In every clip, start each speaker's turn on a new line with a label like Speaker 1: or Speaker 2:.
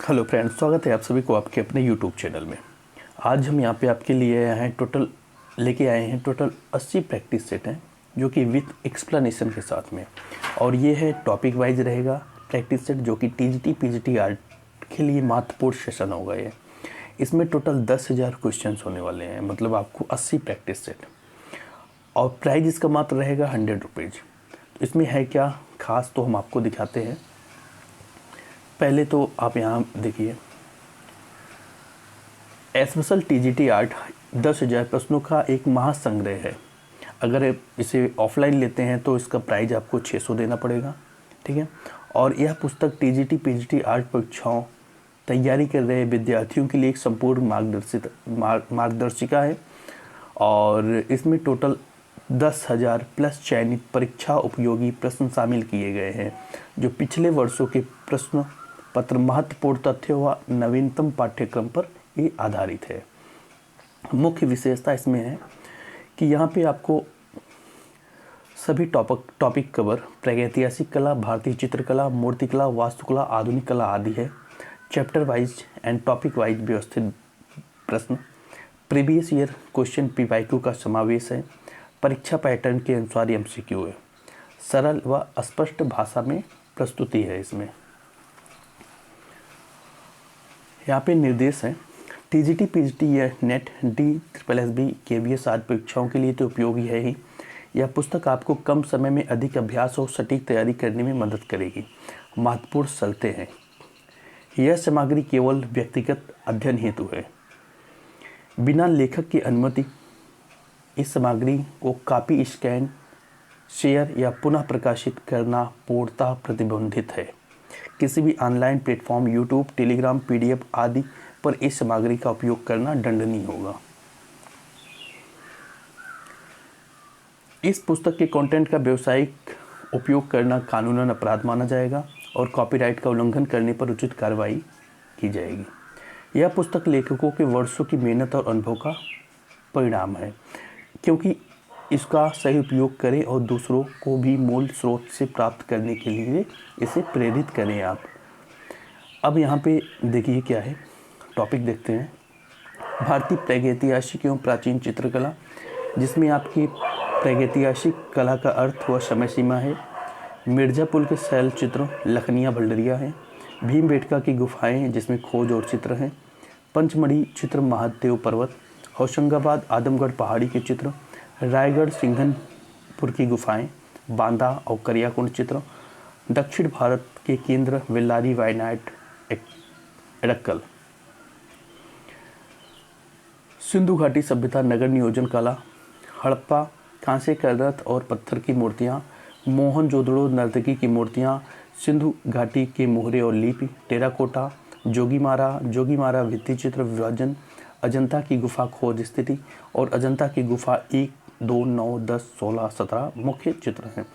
Speaker 1: Hello friends, स्वागत है आप सभी को आपके अपने यूट्यूब चैनल में। आज हम यहाँ पे आपके लिए आए हैं लेके आए हैं टोटल 80 प्रैक्टिस सेट हैं जो कि विथ एक्सप्लेनेशन के साथ में। और ये है टॉपिक वाइज रहेगा प्रैक्टिस सेट जो कि टीजीटी पीजीटी आर्ट के लिए महत्वपूर्ण सेशन होगा। ये इसमें टोटल 10,000 क्वेश्चन होने वाले हैं, मतलब आपको 80 प्रैक्टिस सेट। और प्राइस इसका मात्र रहेगा 100 रुपीज़। इसमें है क्या खास तो हम आपको दिखाते हैं। पहले तो आप यहाँ देखिए, स्पेशल टीजीटी आर्ट 10,000 प्रश्नों का एक महासंग्रह है। अगर इसे ऑफलाइन लेते हैं तो इसका प्राइस आपको 600 देना पड़ेगा, ठीक है। और यह पुस्तक टीजीटी पीजीटी आर्ट परीक्षाओं तैयारी कर रहे विद्यार्थियों के लिए एक संपूर्ण मार्गदर्शिका है। और इसमें टोटल 10,000 प्लस चयनित परीक्षा उपयोगी प्रश्न शामिल किए गए हैं जो पिछले वर्षों के प्रश्न पत्र, महत्वपूर्ण तथ्यों व नवीनतम पाठ्यक्रम पर ये आधारित है। मुख्य विशेषता इसमें है कि यहाँ पे आपको सभी टॉपिक कवर प्रागैतिहासिक कला, भारतीय चित्रकला, मूर्तिकला, वास्तुकला, आधुनिक कला आदि है। Chapter wise and topic wise व्यवस्थित प्रश्न, प्रीवियस ईयर क्वेश्चन पीवाईक्यू का समावेश है। परीक्षा पैटर्न के अनुसार एमसीक्यू है। सरल व स्पष्ट भाषा में प्रस्तुति है। इसमें यहाँ पे निर्देश हैं। टीजीटी पीजीटी या नेट DSSB KVS आदि परीक्षाओं के लिए तो उपयोगी है ही। यह पुस्तक आपको कम समय में अधिक अभ्यास और सटीक तैयारी करने में मदद करेगी। महत्वपूर्ण शर्तें हैं। यह सामग्री केवल व्यक्तिगत अध्ययन हेतु है। बिना लेखक की अनुमति इस सामग्री को कॉपी, स्कैन, शेयर या पुनः प्रकाशित करना पूर्णतः प्रतिबंधित है। किसी भी online platform, YouTube, Telegram, PDF आदि पर इस सामग्री का उपयोग करना दंडनीय होगा। इस पुस्तक के कंटेंट का व्यावसायिक उपयोग करना कानूनन अपराध माना जाएगा और कॉपीराइट का उल्लंघन करने पर उचित कार्रवाई की जाएगी। यह पुस्तक लेखकों के वर्षों की मेहनत और अनुभव का परिणाम है, क्योंकि इसका सही उपयोग करें और दूसरों को भी मूल स्रोत से प्राप्त करने के लिए इसे प्रेरित करें आप। अब यहाँ पे देखिए क्या है, टॉपिक देखते हैं। भारतीय प्रागैतिहासिक एवं प्राचीन चित्रकला, जिसमें आपकी प्रागैतिहासिक कला का अर्थ व समय सीमा है। मिर्ज़ापुर के शैल चित्र, लखनिया भंडरिया है। भीमबेटका की गुफाएं जिसमें खोज और चित्र हैं। पंचमढ़ी चित्र, महादेव पर्वत। होशंगाबाद आदमगढ़ पहाड़ी के चित्र। रायगढ़ सिंघनपुर की गुफाएं, बांदा और करियाकुंड चित्र। दक्षिण भारत के केंद्र वेल्लारी, वायनाड, एड़क्कल। सिंधु घाटी सभ्यता, नगर नियोजन कला। हड़प्पा कांसे का रथ और पत्थर की मूर्तियाँ। मोहनजोदड़ो नर्तकी की मूर्तियाँ। सिंधु घाटी के मोहरे और लिपि। टेराकोटा। जोगीमारा भित्ति चित्र विभाजन। अजंता की गुफा खोज स्थिति और अजंता की गुफा 1, 2, 9, 10, 16, 17 मुख्य चित्र हैं।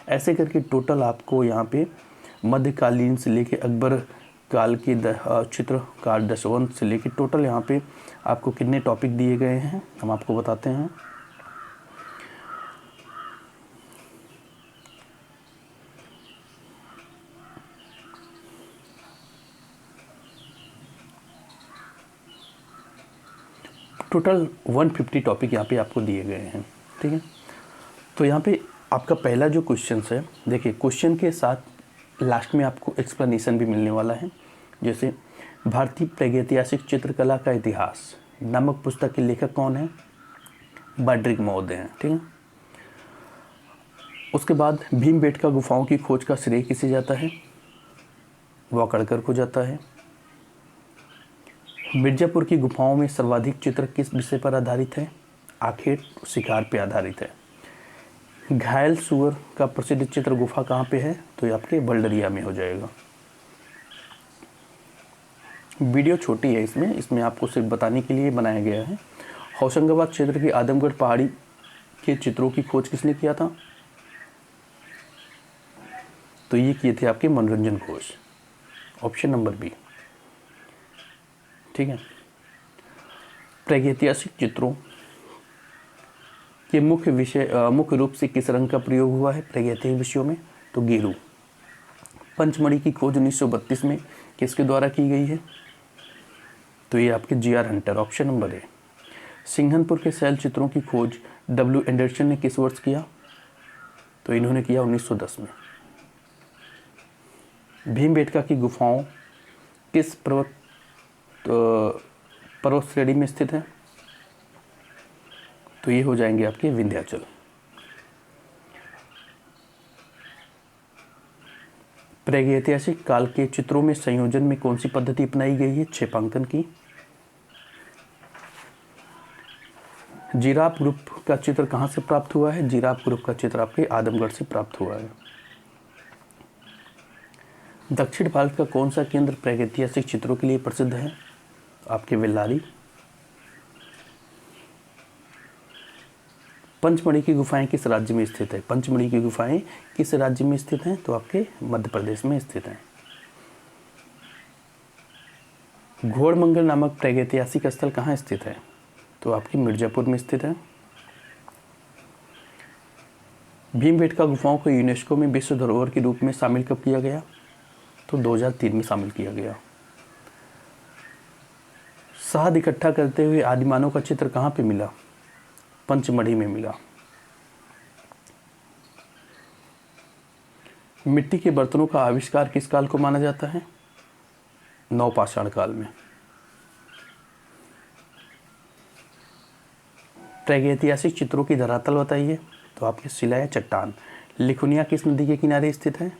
Speaker 1: ऐसे करके टोटल आपको यहाँ पे मध्यकालीन से लेके अकबर काल के चित्रकार दशवंत से लेके टोटल यहाँ पे आपको कितने टॉपिक दिए गए हैं हम आपको बताते हैं। टोटल 150 टॉपिक यहाँ पे आपको दिए गए हैं, ठीक है। तो यहाँ पे आपका पहला जो क्वेश्चन है, देखिए क्वेश्चन के साथ लास्ट में आपको एक्सप्लेनेशन भी मिलने वाला है। जैसे भारतीय प्रागैतिहासिक चित्रकला का इतिहास नामक पुस्तक के लेखक कौन है? बड्रिक महोदय हैं, ठीक है। उसके बाद भीमबेटका गुफाओं की खोज का श्रेय किसे जाता है? वाकड़कर को जाता है। मिर्ज़ापुर की गुफाओं में सर्वाधिक चित्र किस विषय पर आधारित है? आखेट शिकार पर आधारित है। घायल सुअर का प्रसिद्ध चित्र गुफा कहाँ पे है? तो ये आपके भंडरिया में हो जाएगा। वीडियो छोटी है, इसमें आपको सिर्फ बताने के लिए बनाया गया है। होशंगाबाद क्षेत्र की आदमगढ़ पहाड़ी के चित्रों की खोज किसने किया था? तो ये किए थे आपके मनोरंजन घोष, ऑप्शन नंबर बी, ठीक है। प्रागैतिहासिक चित्रों के मुख्य रूप से किस रंग का प्रयोग हुआ है प्रागैतिहासिक विषयों में? तो गेरू। पंचमढ़ी की खोज 1932 में किसके द्वारा की गई है? तो ये आपके G.R.. Hunter, option number A. Singhanpur के शैल चित्रों की खोज डब्ल्यू. एंडरसन ने किस वर्ष किया? तो इन्होंने किया 1910 में। भीमबेटका की गुफाओं किस पर्वत श्रेणी में स्थित है? तो ये हो जाएंगे आपके विंध्याचल। प्रागैतिहासिक काल के चित्रों में संयोजन में कौन सी पद्धति अपनाई गई है? क्षेपांकन की। जिराफ ग्रुप का चित्र कहाँ से प्राप्त हुआ है? जिराफ ग्रुप का चित्र आपके आदमगढ़ से प्राप्त हुआ है। दक्षिण भारत का कौन सा केंद्र प्रागैतिहासिक चित्रों के लिए प्रसिद्ध है? आपके बेल्लारी। पंचमढ़ी की गुफाएं किस राज्य में स्थित है? पंचमढ़ी की गुफाएं किस राज्य में स्थित हैं? तो आपके मध्य प्रदेश में स्थित हैं। घोड़मंगल नामक प्रागैतिहासिक स्थल कहाँ स्थित है? तो आपकी मिर्जापुर में स्थित है। भीमबेटका गुफाओं को यूनेस्को में विश्व धरोहर के रूप में शामिल कब किया गया? तो 2003 में शामिल किया गया। शहद इकट्ठा करते हुए आदिमानव का चित्र कहाँ पे मिला? पंचमढ़ी में मिला। मिट्टी के बर्तनों का आविष्कार किस काल को माना जाता है? नवपाषाण काल में। प्रागैतिहासिक चित्रों की धरातल बताइए। तो आपके शिला या चट्टान। लिखुनिया किस नदी के किनारे स्थित है?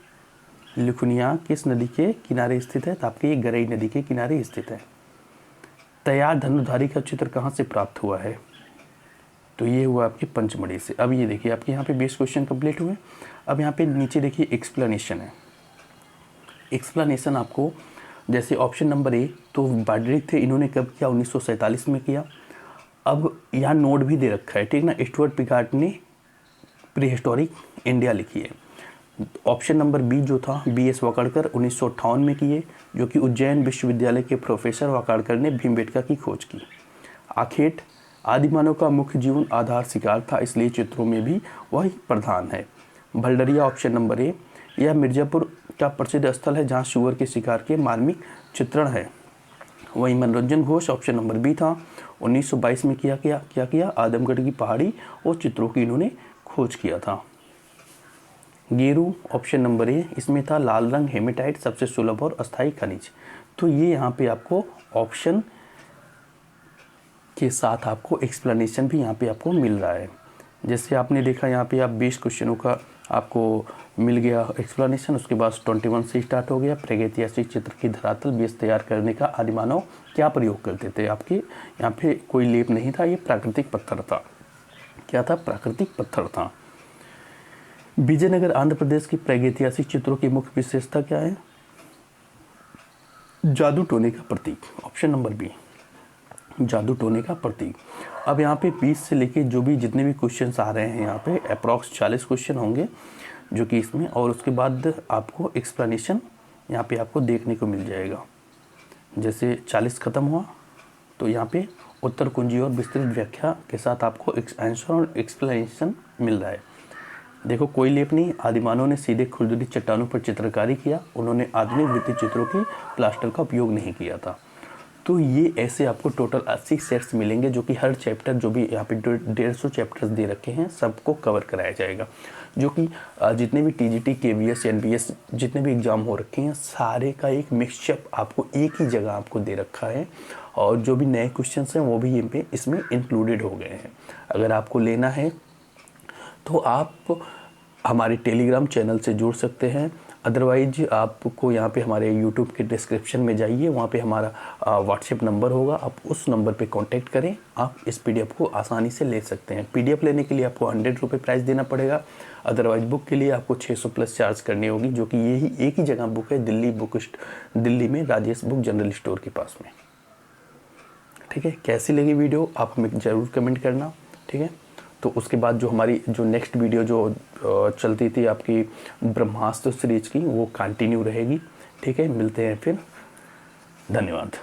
Speaker 1: लिखुनिया किस नदी के किनारे स्थित है? तो आपके ये गरई नदी के किनारे स्थित है। तैयार धनुधारी का चित्र कहाँ से प्राप्त हुआ है? तो ये हुआ आपकी पंचमढ़ी से। अब ये देखिए आपके यहाँ पे 20 क्वेश्चन कंप्लीट हुए। अब यहाँ पे नीचे देखिए एक्सप्लेनेशन है। एक्सप्लेनेशन आपको जैसे ऑप्शन नंबर ए तो बार्डरिक थे, इन्होंने कब किया? 1947 में किया। अब यहाँ नोट भी दे रखा है, ठीक ना। स्टुअर्ट पिकार्ट ने प्री हिस्टोरिक इंडिया लिखी है। ऑप्शन नंबर बी जो था B.S. वाकाड़कर 1958 में किए, जो कि उज्जैन विश्वविद्यालय के प्रोफेसर वाकाड़कर ने भीमबेटका की खोज की। आखेट आदिमानव का मुख्य जीवन आधार शिकार था, इसलिए चित्रों में भी वही प्रधान है। भलडरिया ऑप्शन नंबर ए, यह मिर्जापुर का प्रसिद्ध स्थल है जहाँ सुअर के शिकार के मार्मिक चित्रण है। वहीं मनोरंजन घोष ऑप्शन नंबर बी था, 1922 में क्या किया? आदमगढ़ की पहाड़ी और चित्रों की इन्होंने खोज किया था। गेरू ऑप्शन नंबर ए, इसमें था लाल रंग हेमेटाइट सबसे सुलभ और अस्थायी खनिज। तो ये यहाँ पे आपको ऑप्शन के साथ आपको एक्सप्लेनेशन भी यहाँ पे आपको मिल रहा है। जैसे आपने देखा यहाँ पे आप 20 क्वेश्चनों का आपको मिल गया एक्सप्लेनेशन। उसके बाद 21 से स्टार्ट हो गया। प्रागैतिहासिक चित्र की धरातल बेस तैयार करने का आदिमानव क्या प्रयोग करते थे? आपके यहाँ पे कोई लेप नहीं था, ये प्राकृतिक पत्थर था। क्या था? प्राकृतिक पत्थर था। विजयनगर आंध्र प्रदेश की प्रागैतिहासिक चित्रों की मुख्य विशेषता क्या है? जादू टोने का प्रतीक, ऑप्शन नंबर बी, जादू टोने का प्रतीक। अब यहाँ पे 20 से लेके जो भी जितने भी क्वेश्चंस आ रहे हैं यहाँ पे अप्रॉक्स 40 क्वेश्चन होंगे जो कि इसमें, और उसके बाद आपको एक्सप्लेनेशन यहाँ पे आपको देखने को मिल जाएगा। जैसे 40 ख़त्म हुआ तो यहाँ पे उत्तर कुंजी और विस्तृत व्याख्या के साथ आपको आंसर और एक्सप्लेनेशन मिल रहा है। देखो कोई लेप नहीं, आदिमानव ने सीधे खुरदरी चट्टानों पर चित्रकारी किया, उन्होंने आधुनिक भित्ति चित्रों की प्लास्टर का उपयोग नहीं किया था। तो ये ऐसे आपको टोटल 80 सेट्स मिलेंगे जो कि हर चैप्टर जो भी यहाँ पे 150 चैप्टर्स दे रखे हैं सबको कवर कराया जाएगा। जो कि जितने भी TGT, KVS, NBS जितने भी एग्ज़ाम हो रखे हैं सारे का एक मिक्सचर आपको एक ही जगह आपको दे रखा है, और जो भी नए क्वेश्चंस हैं वो भी इसमें इंक्लूडेड हो गए हैं। अगर आपको लेना है तो आप हमारे टेलीग्राम चैनल से जुड़ सकते हैं, अदरवाइज आपको यहाँ पे हमारे यूट्यूब के डिस्क्रिप्शन में जाइए, वहाँ पे हमारा व्हाट्सएप नंबर होगा, आप उस नंबर पे कांटेक्ट करें, आप इस PDF को आसानी से ले सकते हैं। PDF लेने के लिए आपको 100 रुपये प्राइस देना पड़ेगा, अदरवाइज बुक के लिए आपको 600 प्लस चार्ज करनी होगी, जो कि यही एक ही जगह बुक है, दिल्ली में राजेश बुक जनरल स्टोर के पास में। ठीक है, कैसी लगी वीडियो आप हमें ज़रूर कमेंट करना। ठीक है, तो उसके बाद जो हमारी जो नेक्स्ट वीडियो जो चलती थी आपकी ब्रह्मास्त्र सीरीज की वो कंटिन्यू रहेगी। ठीक है, मिलते हैं फिर, धन्यवाद।